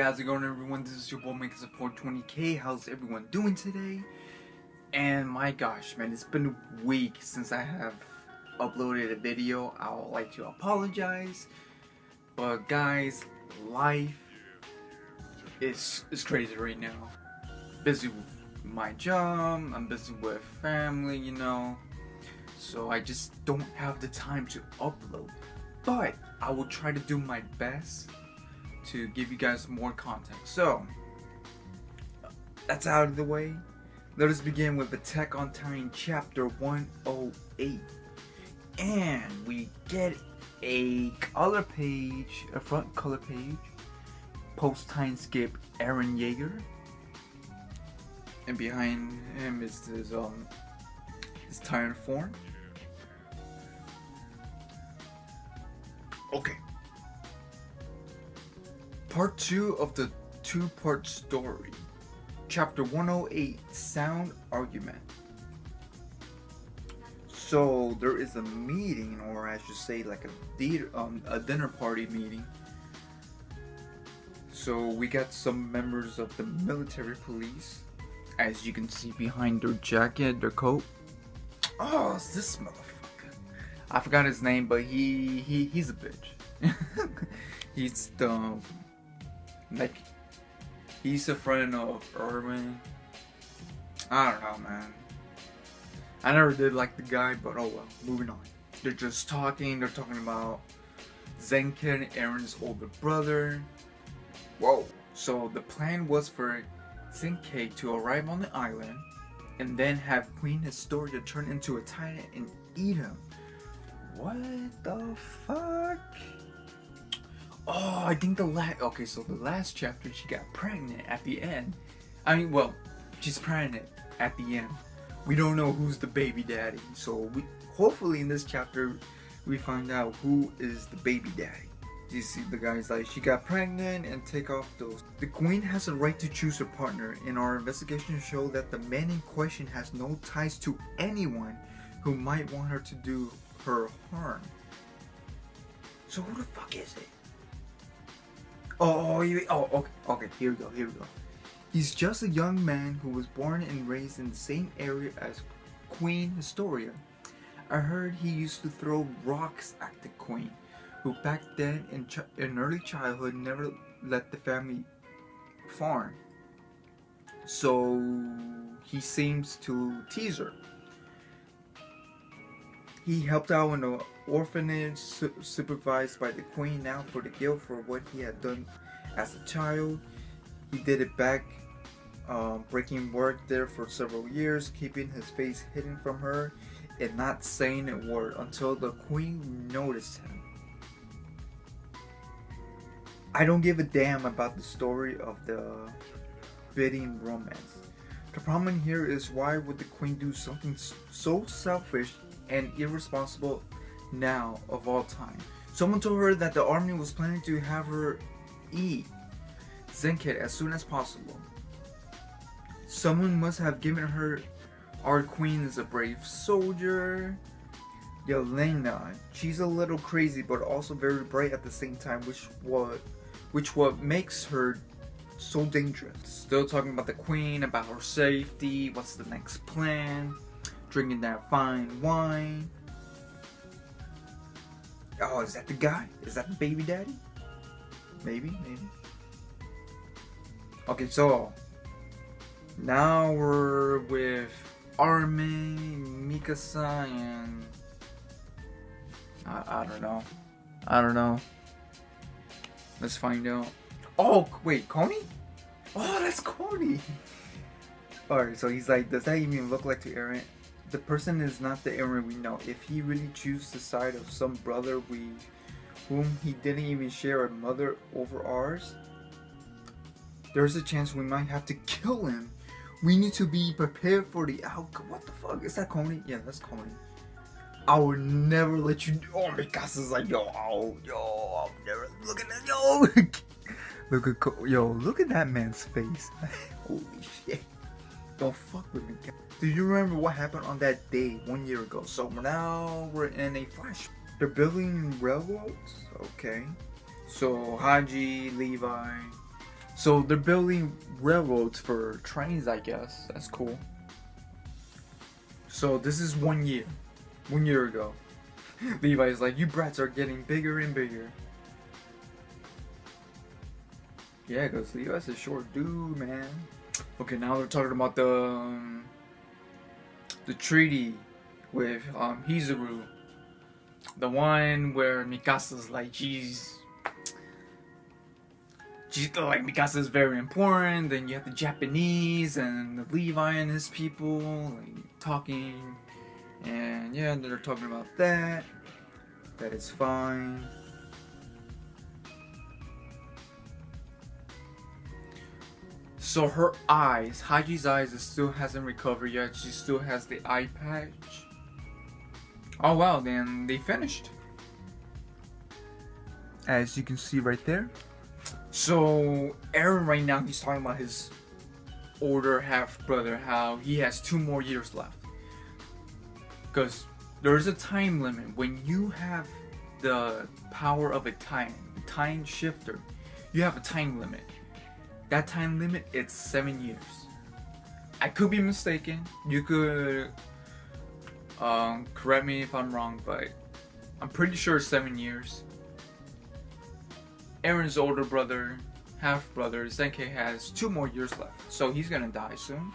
how's it going, everyone? This is your boy Makes a 420K. How's everyone doing today? And my gosh, man, it's been a week since I have uploaded a video. I would like to apologize, but guys, life is crazy right now. Busy with my job, I'm busy with family, so I just don't have the time to upload. But I will try to do my best to give you guys more content. So that's out of the way. Let us begin with Attack on Titan chapter 108. And we get a color page, a front color page. Post time skip Eren Yeager. And behind him is his Titan form. Okay. Part 2 of the two-part story. Chapter 108, Sound Argument. So there is a meeting, or I should say like a dinner party meeting. So we got some members of the military police, as you can see behind their jacket, their coat. Oh, it's this motherfucker. I forgot his name, but he's a bitch. He's the he's a friend of Irwin. I don't know, man. I never did like the guy, but oh well. Moving on. They're just talking. They're talking about Zenken, Eren's older brother. Whoa. So the plan was for Zenken to arrive on the island and then have Queen Historia turn into a Titan and eat him. What the fuck? Oh, I think the last chapter she got pregnant at the end. She's pregnant at the end. We don't know who's the baby daddy. So hopefully in this chapter we find out who is the baby daddy. You see the guy's like, she got pregnant and take off those. The queen has a right to choose her partner, and our investigation show that the man in question has no ties to anyone who might want her to do her harm. So who the fuck is it? Okay, here we go. He's just a young man who was born and raised in the same area as Queen Historia. I heard he used to throw rocks at the queen, who back then in early childhood never let the family farm. So he seems to tease her. He helped out in an orphanage supervised by the queen. Now for the guilt for what he had done as a child. He did it back, breaking work there for several years, keeping his face hidden from her and not saying a word until the queen noticed him. I don't give a damn about the story of the bidding romance. The problem here is, why would the queen do something so selfish and irresponsible now of all time? Someone told her that the army was planning to have her eat Zenken as soon as possible. Someone must have given her, our queen is a brave soldier. Yelena, she's a little crazy but also very bright at the same time, which what makes her so dangerous. Still talking about the queen, about her safety, what's the next plan, drinking that fine wine. Oh, is that the guy? Is that the baby daddy? Maybe. Okay, so now we're with Armin, Mikasa, and I don't know. Let's find out. Oh wait, Coney? Oh, that's Coney. Alright, so he's like, does that even look like to Eren? The person is not the Eren we know. If he really chooses the side of some brother whom he didn't even share a mother over ours, there's a chance we might have to kill him. We need to be prepared for the outcome. What the fuck? Is that Coney? Yeah, that's Coney. I will never let you. Oh my gosh, it's like, I'm never looking at look at that man's face. Holy shit. Don't fuck with me. Do you remember what happened on that day 1 year ago? So now we're in a flash. They're building railroads? Okay. So Haji, Levi, So they're building railroads for trains, I guess. That's cool. So this is 1 year. 1 year ago. Levi's like, you brats are getting bigger and bigger. Yeah, because Levi's a short dude, man. Okay, now they're talking about the treaty with Hizuru. The one where Mikasa's like, she's like, Mikasa is very important. Then you have the Japanese and the Levi and his people like talking, and yeah, they're talking about that. That is fine. So her eyes, Haji's eyes, still hasn't recovered yet. She still has the eye patch. Oh wow, then they finished. As you can see right there. So Eren right now, he's talking about his older half brother, how he has 2 more years left. Because there's a time limit when you have the power of a time shifter. You have a time limit. That time limit, it's 7 years. I could be mistaken. You could correct me if I'm wrong, but I'm pretty sure it's 7 years. Eren's older brother, half brother, Zenkai, has 2 more years left, so he's gonna die soon.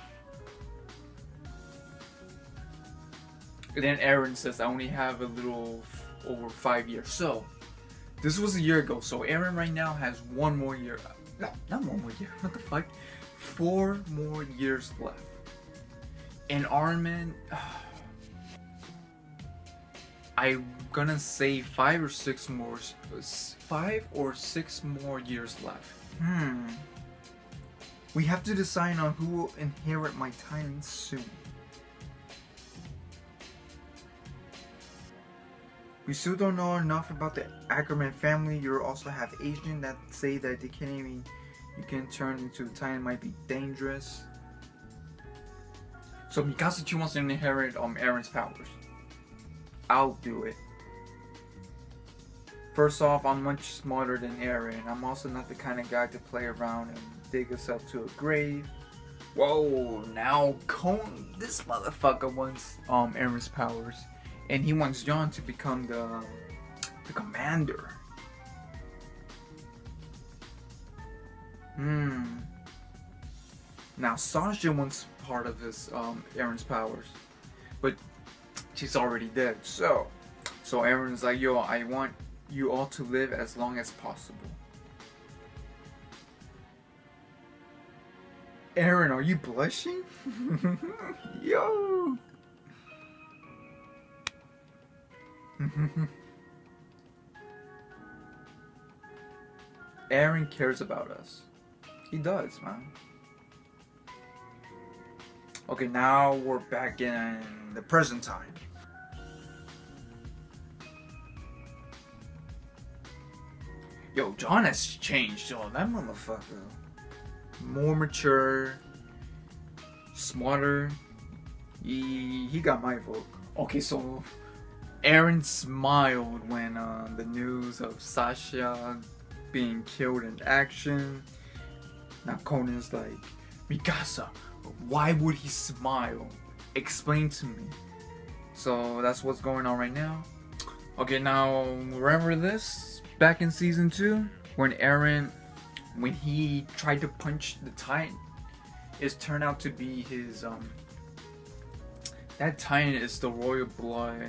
And then Eren says, I only have a little over 5 years. So this was a year ago, so Eren right now has 1 more year. No, not 1 more year. What the fuck? 4 more years left. And Armin, I'm gonna say 5 or 6 more. 5 or 6 more years left. We have to decide on who will inherit my titan soon. We still don't know enough about the Ackerman family. You also have Asian that say that they can't even, you can turn into a titan, might be dangerous. So Mikasa wants to inherit Eren's powers. I'll do it. First off, I'm much smarter than Eren. I'm also not the kind of guy to play around and dig yourself to a grave. Whoa, now this motherfucker wants Eren's powers. And he wants John to become the commander. Now Sasha wants part of his Eren's powers, but she's already dead. So Eren's like, yo, I want you all to live as long as possible. Eren, are you blushing? Yo. Eren cares about us. He does, man. Okay, now we're back in the present time. Yo, John has changed. Yo, that motherfucker. More mature, smarter. He got my vote. Okay, so Eren smiled when the news of Sasha being killed in action. Now Conan's like, Mikasa, why would he smile? Explain to me. So that's what's going on right now. Okay, now remember this? Back in season 2, when Eren, when he tried to punch the Titan, it turned out to be his that Titan is the royal blood.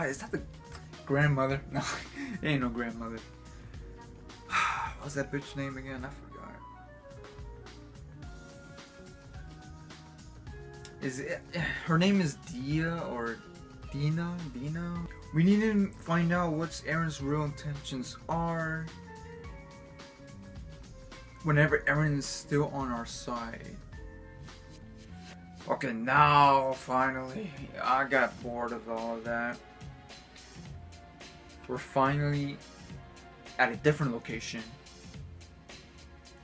Is that the grandmother? No, it ain't no grandmother. What's that bitch name again? I forgot. Is it? Her name is Dia or Dina? We need to find out what Eren's real intentions are. Whenever Eren is still on our side. Okay, now finally, I got bored of all of that. We're finally at a different location.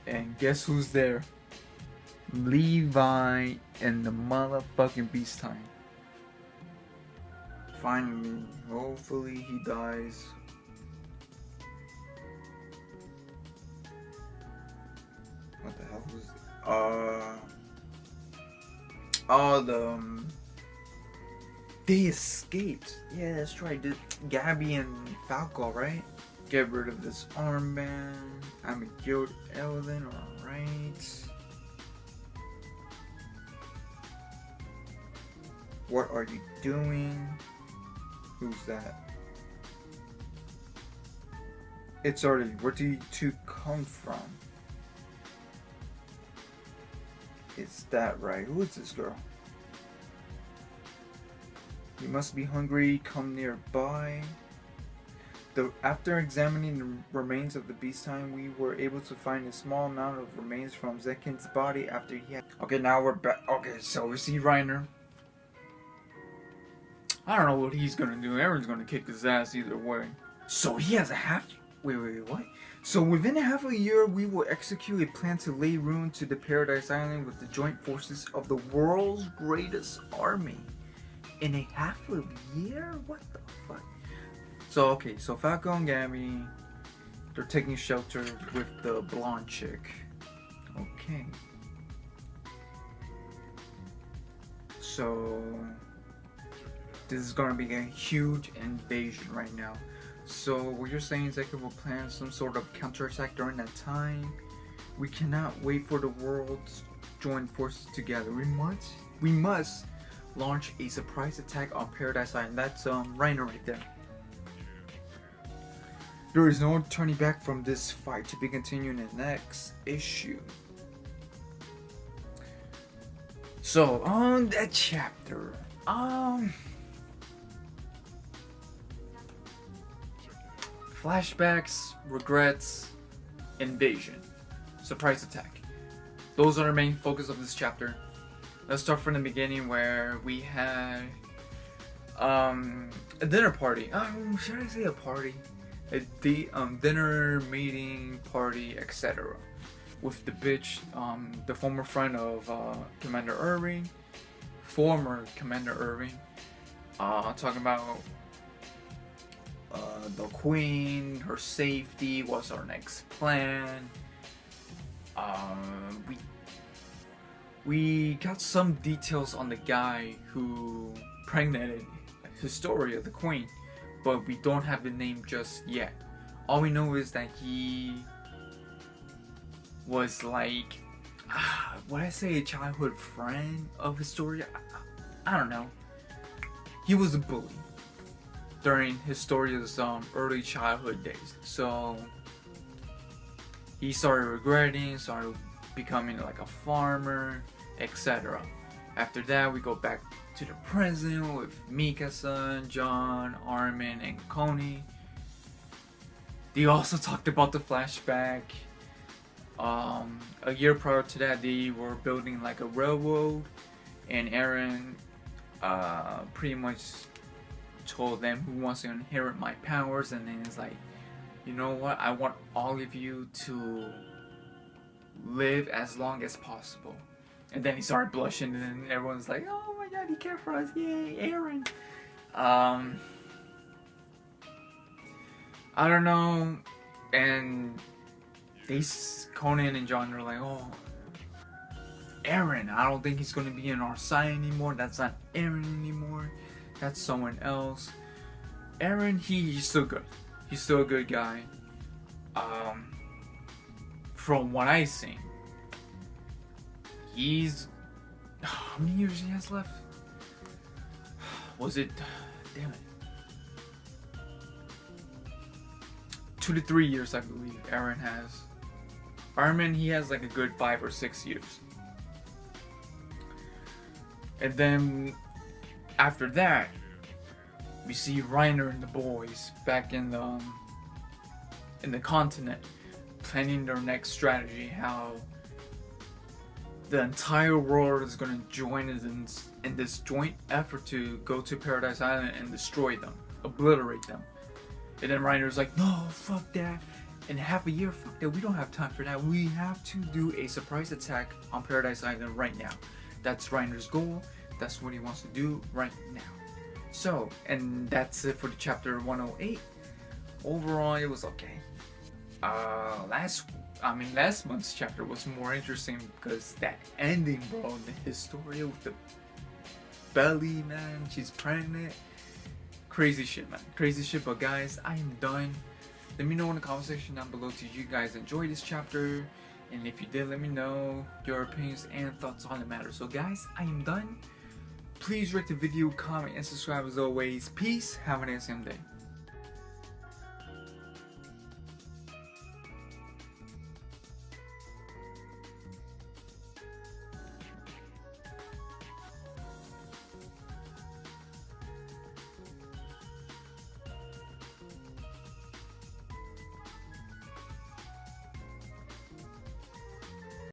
And guess who's there? Levi and the motherfucking Beast Time. Finally, hopefully he dies. What hell was oh, they escaped. Yeah, that's right. Gabby and Falco, right? Get rid of this armband. I'm a guild Elden, alright. What are you doing? Who's that? It's already. Where do you two come from? Is that right? Who is this girl? You must be hungry. Come nearby. After examining the remains of the beast time, we were able to find a small amount of remains from Zekin's body after he had... Okay, now we're back. Okay, so we see Reiner. I don't know what he's gonna do. Aaron's gonna kick his ass either way. So he has a half... Wait, what? So within a half a year, we will execute a plan to lay ruin to the Paradise Island with the joint forces of the world's greatest army. In a half a year? What the fuck? So, okay, so Falco and Gabby, they're taking shelter with the blonde chick. Okay. So, this is gonna be a huge invasion right now. So, what you're saying is that we'll plan some sort of counterattack during that time. We cannot wait for the world's joint forces together. We must launch a surprise attack on Paradise Island. That's Reiner right there. There is no turning back from this fight, to be continued in the next issue. So, on that chapter, flashbacks, regrets, invasion, surprise attack. Those are the main focus of this chapter. Let's start from the beginning where we had a dinner party. Should I say a party? A dinner, meeting, party, etc. With the bitch, the former friend of Commander Irving, talking about the queen, her safety, what's our next plan. We got some details on the guy who impregnated Historia, the queen, but we don't have the name just yet. All we know is that he was like, would I say a childhood friend of Historia? I don't know. He was a bully during Historia's early childhood days. So he started regretting, started becoming like a farmer, etc. After that, we go back to the present with Mikasa, John, Armin, and Coney. They also talked about the flashback. A year prior to that, they were building like a railroad, and Eren pretty much told them who wants to inherit my powers, and then it's like, you know what, I want all of you to live as long as possible. And then he started blushing, and then everyone's like, oh my god, he cared for us, yay, Eren. I don't know, and Conan and John are like, oh, Eren, I don't think he's gonna be in our side anymore. That's not Eren anymore. That's someone else. Eren, he's still good. He's still a good guy. From what I've seen, he's... How many years he has left? Was it... Damn it. 2 to 3 years, I believe, Eren has. Armin, he has like a good 5 or 6 years. And then, after that, we see Reiner and the boys back in the continent, planning their next strategy, how the entire world is going to join in this joint effort to go to Paradise Island and destroy them, obliterate them. And then Reiner's like, no, fuck that. In half a year, fuck that, we don't have time for that. We have to do a surprise attack on Paradise Island right now. That's Reiner's goal. That's what he wants to do right now. So, and that's it for the chapter 108. Overall, it was okay. I mean, last month's chapter was more interesting because that ending, bro, his story with the belly, man, she's pregnant. Crazy shit, man. Crazy shit. But guys, I am done. Let me know in the comment section down below, did you guys enjoy this chapter? And if you did, let me know your opinions and thoughts on the matter. So guys, I am done. Please rate the video, comment, and subscribe as always. Peace. Have an awesome day.